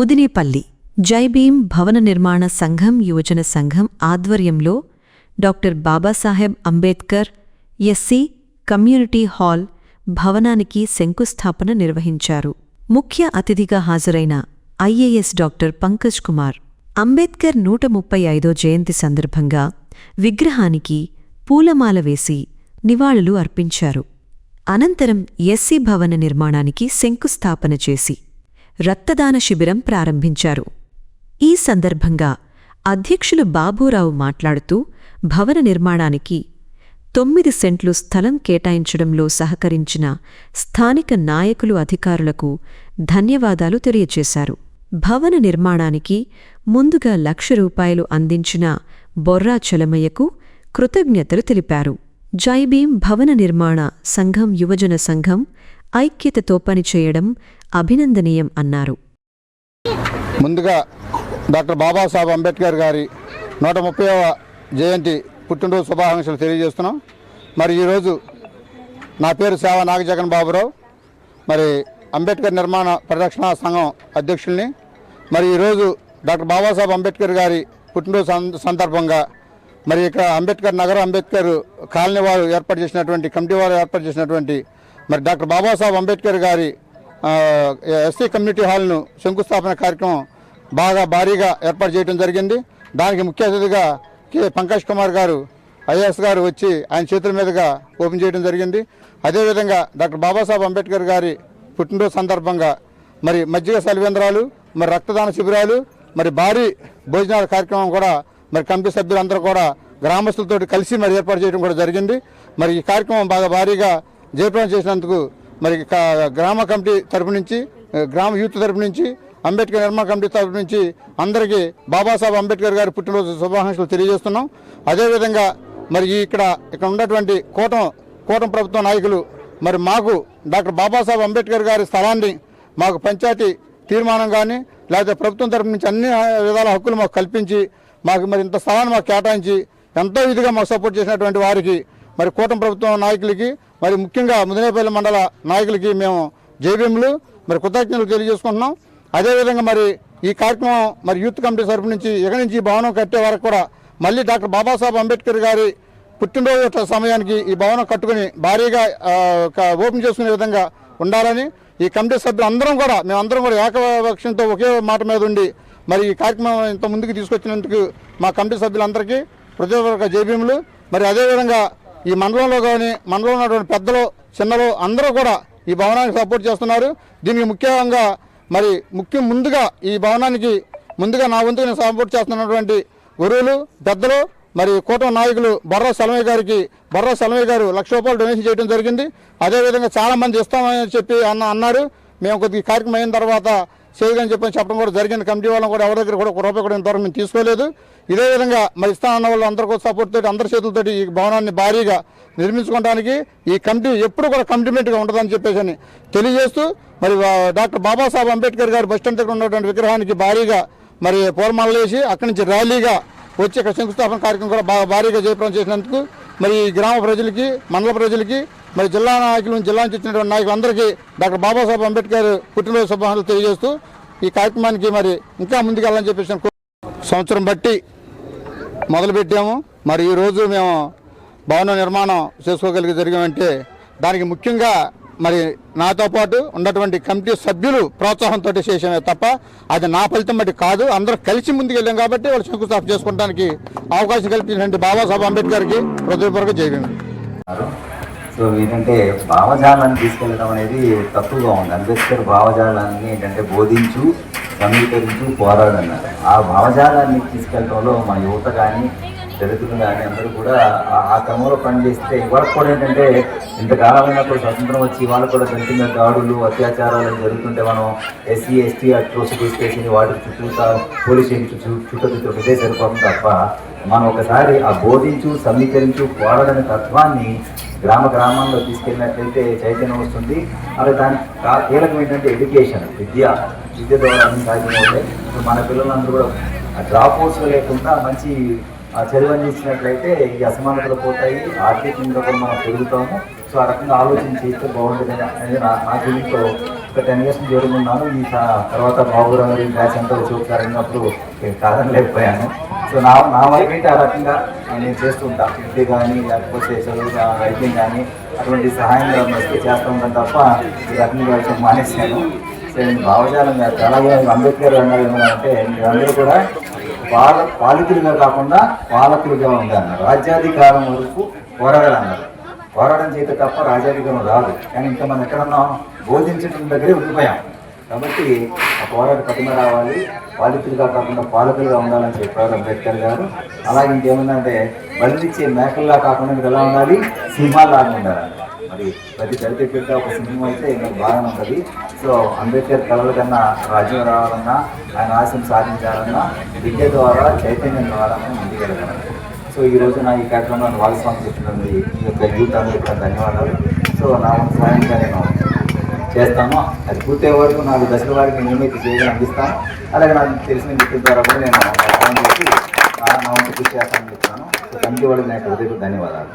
ముదినేపల్లి జైభీం భవన నిర్మాణ సంఘం యువజన సంఘం ఆధ్వర్యంలో doctor Babasaheb Ambedkar SC community hall భవనానికి శంకుస్థాపన నిర్వహించారు. ముఖ్య అతిథిగా హాజరైన ఐఏఎస్ డాక్టర్ పంకజ్ కుమార్ అంబేద్కర్ 135వ జయంతి సందర్భంగా విగ్రహానికి పూలమాల వేసి నివాళులు అర్పించారు. అనంతరం ఎస్సీ భవన నిర్మాణానికి శంకుస్థాపన చేసి రక్తదాన శిబిరం ప్రారంభించారు. ఈ సందర్భంగా అధ్యక్షులు బాబూరావు మాట్లాడుతూ భవన నిర్మాణానికి 9 సెంట్లు స్థలం కేటాయించడంలో సహకరించిన స్థానిక నాయకులు అధికారులకు ధన్యవాదాలు తెలియచేశారు. భవన నిర్మాణానికి ముందుగా ₹1,00,000 అందించిన బొర్రా చలమయ్యకు కృతజ్ఞతలు తెలిపారు. జైభీం భవన నిర్మాణ సంఘం యువజన సంఘం ఐక్యతతో పనిచేయడం అభినందనీయం అన్నారు. ముందుగా డాక్టర్ బాబాసాహెబ్ అంబేద్కర్ గారి 130వ జయంతి పుట్టినరోజు శుభాకాంక్షలు తెలియజేస్తున్నాం. మరి ఈరోజు నా పేరు సేవ నాగజగన్ బాబురావు, మరి అంబేద్కర్ నిర్మాణ పరిరక్షణ సంఘం అధ్యక్షుల్ని. మరి ఈరోజు డాక్టర్ బాబాసాహెబ్ అంబేద్కర్ గారి పుట్టినరోజు సందర్భంగా మరి ఇక్కడ అంబేద్కర్ నగర అంబేద్కర్ కాలనీ వారు ఏర్పాటు చేసినటువంటి కమిటీ వారు ఏర్పాటు చేసినటువంటి మరి డాక్టర్ బాబాసాహెబ్ అంబేద్కర్ గారి ఎస్సీ కమ్యూనిటీ హాల్ను శంకుస్థాపన కార్యక్రమం బాగా భారీగా ఏర్పాటు చేయడం జరిగింది. దానికి ముఖ్య అతిథిగా కె పంకజ్ కుమార్ గారు ఐఏఎస్ గారు వచ్చి ఆయన చేతుల మీదుగా ఓపెన్ చేయడం జరిగింది. అదేవిధంగా డాక్టర్ బాబాసాహెబ్ అంబేద్కర్ గారి పుట్టినరోజు సందర్భంగా మరి మజ్జిగ సలివేంద్రాలు, మరి రక్తదాన శిబిరాలు, మరి భారీ భోజనాల కార్యక్రమం కూడా మరి కమిటీ సభ్యులందరూ కూడా గ్రామస్తులతో కలిసి మరి ఏర్పాటు చేయడం కూడా జరిగింది. మరి ఈ కార్యక్రమం బాగా భారీగా జయప్రదం చేసినందుకు మరి గ్రామ కమిటీ తరపు నుంచి, గ్రామ యూత్ తరపు నుంచి, అంబేద్కర్ నిర్మాణ కమిటీ తరపు నుంచి అందరికీ బాబాసాహెబ్ అంబేద్కర్ గారి పుట్టినరోజు శుభాకాంక్షలు తెలియజేస్తున్నాం. అదేవిధంగా మరి ఇక్కడ ఉన్నటువంటి కూటమి ప్రభుత్వ నాయకులు మరి మాకు డాక్టర్ బాబాసాహెబ్ అంబేద్కర్ గారి స్థలాన్ని మాకు పంచాయతీ తీర్మానం కానీ లేకపోతే ప్రభుత్వం తరపు నుంచి అన్ని విధాల హక్కులు మాకు కల్పించి మాకు మరి ఇంత స్థలాన్ని మాకు కేటాయించి ఎంతో విధిగా మాకు సపోర్ట్ చేసినటువంటి వారికి మరి కూటమి ప్రభుత్వం నాయకులకి, మరి ముఖ్యంగా ముదినేపల్లి మండల నాయకులకి మేము జైభీములు మరి కృతజ్ఞతలు తెలియజేసుకుంటున్నాం. అదేవిధంగా మరి ఈ కార్యక్రమం మరి యూత్ కమిటీ తరపు నుంచి ఇక నుంచి భవనం కట్టే వరకు కూడా మళ్ళీ డాక్టర్ బాబాసాహెబ్ అంబేద్కర్ గారి పుట్టినరోజు సమయానికి ఈ భవనం కట్టుకుని భారీగా ఓపెన్ చేసుకునే విధంగా ఉండాలని ఈ కమిటీ సభ్యులు మేమందరం కూడా ఏకపక్షంతో ఒకే మాట మీద ఉండి మరి ఈ కార్యక్రమం ఇంత ముందుకు తీసుకొచ్చినందుకు మా కమిటీ సభ్యులందరికీ హృదయపూర్వక జైభీములు. మరి అదేవిధంగా ఈ మండలంలో కానీ మండలంలో ఉన్నటువంటి పెద్దలు చిన్నలు అందరూ కూడా ఈ భవనానికి సపోర్ట్ చేస్తున్నారు. దీనికి ముందుగా ఈ భవనానికి ముందుగా నా వంతుగా నేను సపోర్ట్ చేస్తున్నటువంటి గురువులు పెద్దలు మరి కూటమి నాయకులు బొర్రా చలమయ్య గారికి గారు ₹1,00,000 డొనేషన్ చేయడం జరిగింది. అదేవిధంగా చాలామంది ఇస్తామని చెప్పి అన్నారు. మేము కొద్దిగా కార్యక్రమం అయిన తర్వాత చేయదని చెప్పడం కూడా జరిగింది. కమిటీ వాళ్ళని కూడా ఎవరి దగ్గర కూడా ₹1 కూడా ఇంతవరకు మేము తీసుకోలేదు. ఇదే విధంగా మరి ఇస్తానన్న వాళ్ళు అందరి కూడా సపోర్ట్ తోటి అందరి చేతులతోటి ఈ భవనాన్ని భారీగా నిర్మించుకోవడానికి ఈ కమిటీ ఎప్పుడు కూడా కమిట్మెంట్గా ఉంటుందని చెప్పేసి తెలియజేస్తూ మరి డాక్టర్ బాబాసాహెబ్ అంబేద్కర్ గారు బస్టాండ్ దగ్గర ఉన్నటువంటి విగ్రహానికి భారీగా మరి పూలమాలలు వేసి అక్కడి నుంచి ర్యాలీగా వచ్చి ఇక్కడ శంకుస్థాపన కార్యక్రమం కూడా భారీగా జయప్రదం చేసినందుకు మరి ఈ గ్రామ ప్రజలకి, మండల ప్రజలకి, మరి జిల్లా నాయకులు, జిల్లా నుంచి వచ్చినటువంటి నాయకులందరికీ డాక్టర్ బాబాసాహెబ్ అంబేద్కర్ పుట్టినరోజు శుభాకాంక్షలు తెలియజేస్తూ ఈ కార్యక్రమానికి మరి ఇంకా ముందుకెళ్ళాలని చెప్పేసి సంవత్సరం బట్టి మొదలుపెట్టాము. మరి ఈరోజు మేము భవన నిర్మాణం చేసుకోగలిగి జరిగామంటే దానికి ముఖ్యంగా మరి నాతో పాటు ఉన్నటువంటి కమిటీ సభ్యులు ప్రోత్సాహంతో చేసామే తప్ప అది నా ఫలితం బట్టి కాదు. అందరూ కలిసి ముందుకెళ్ళాం కాబట్టి వాళ్ళు శంకుస్థాపన చేసుకోవడానికి అవకాశం కల్పించినటువంటి బాబాసాహెబ్ అంబేద్కర్కి హృదయపూర్వక జైభీం. సో ఏంటంటే భావజాలాన్ని తీసుకెళ్ళడం అనేది తప్పుగా ఉంది. అంబేద్కర్ భావజాలాన్ని ఏంటంటే బోధించు, సమీకరించు, పోరాడన్నారు. ఆ భావజాలాన్ని తీసుకెళ్ళడంలో మన యువత కానీ దళితులు కానీ అందరూ కూడా ఆ క్రమంలో పనిచేస్తే ఇవాళకు కూడా ఏంటంటే ఇంతకాలమైనప్పుడు స్వతంత్రం వచ్చి వాళ్ళు కూడా దళితుల మీద దాడులు, అత్యాచారాలు జరుగుతుంటే మనం ఎస్సీ ఎస్టీ అట్రోసిటీస్ కేసుని వాటి చుట్టూ పోలీస్ స్టేషన్ చుట్టూ ఇదే సరిపోతుంది తప్ప మనం ఒకసారి ఆ బోధించు, సమీకరించు, పోరాడని తత్వాన్ని గ్రామాల్లో తీసుకెళ్ళినట్లయితే చైతన్యం వస్తుంది. అలాగే దానికి కీలకం ఏంటంటే ఎడ్యుకేషన్, విద్య ద్వారా అన్ని సాధ్యమవుతాయి. మన పిల్లలందరూ కూడా డ్రాప్ అవుట్స్ లేకుండా మంచి చదువు అందించినట్లయితే ఈ అసమానతలు పోతాయి, ఆర్థికంగా కూడా మనం పెరుగుతాము. సో ఆ రకంగా ఆలోచన చేస్తే బాగుంటుంది అనేది నా ఫీలింగ్తో ఒక 10 years దూరం ఉన్నాను. ఈ తర్వాత బాబురావు గారి బ్యాచ్ అంతా చూపుతారు అన్నప్పుడు కాదని లేకపోయాను. సో నా వరకు అయితే ఆ రకంగా నేను చేస్తూ ఉంటాను. ఇంటి కానీ లేకపోతే చదువు వైద్యం కానీ అటువంటి సహాయంగా వస్తే చేస్తూ ఉంటాను తప్ప ఈ రకంగా వచ్చి మానేశాను. సో నేను భావజాలం అలాగే అంబేద్కర్ అన్నారు ఏమన్నారంటే మీరందరూ కూడా పాలితులుగా కాకుండా పాలకులుగా ఉందన్నారు. రాజ్యాధికారం వరకు పోరాడాలన్నారు. పోరాటం చేయక తప్ప రాజ్యాధికారం రాదు. కానీ ఇంకా మనం ఎక్కడున్నాం, బోధించడం దగ్గరే ఉండిపోయాం. కాబట్టి ఆ పోరాట పటిమ రావాలి, పాలితులుగా కాకుండా పాలకులుగా ఉండాలని చెప్పారు అంబేద్కర్ గారు. అలాగే ఇంకేముందంటే బలిచ్చే మేకల్లా కాకుండా మీరు ఎలా ఉండాలి, సింహాలాగా ఉండాలండి. మరి ప్రతి దళిత బిడ్డ ఒక సింహం అయితే మీకు బాగా ఉంటుంది. సో అంబేద్కర్ కళల కన్నా రాజ్యం రావాలన్నా, ఆయన ఆశయం సాధించాలన్నా విద్య ద్వారా, చైతన్యం ద్వారా ముందుకెళ్ళగలరు. సో ఈ రోజు నా ఈ కార్యక్రమాన్ని భాగస్వామ్యం చేస్తున్నది ఈ యొక్క యూత్ అందరికీ ధన్యవాదాలు. సో నా వంతు సాయంగా నేను చేస్తాను. అది పూర్తయ్యే వరకు 4 దశల వారికి నేనైతే చేయడం అందిస్తాను. అలాగే నాకు తెలిసిన మిత్రుల ద్వారా కూడా నేను ఫోన్ చేసి నా వంతు కృషి చేస్తానని చెప్తాను. సో కమిటీ వాళ్ళకి నాకు హృదయపూర్వక ధన్యవాదాలు.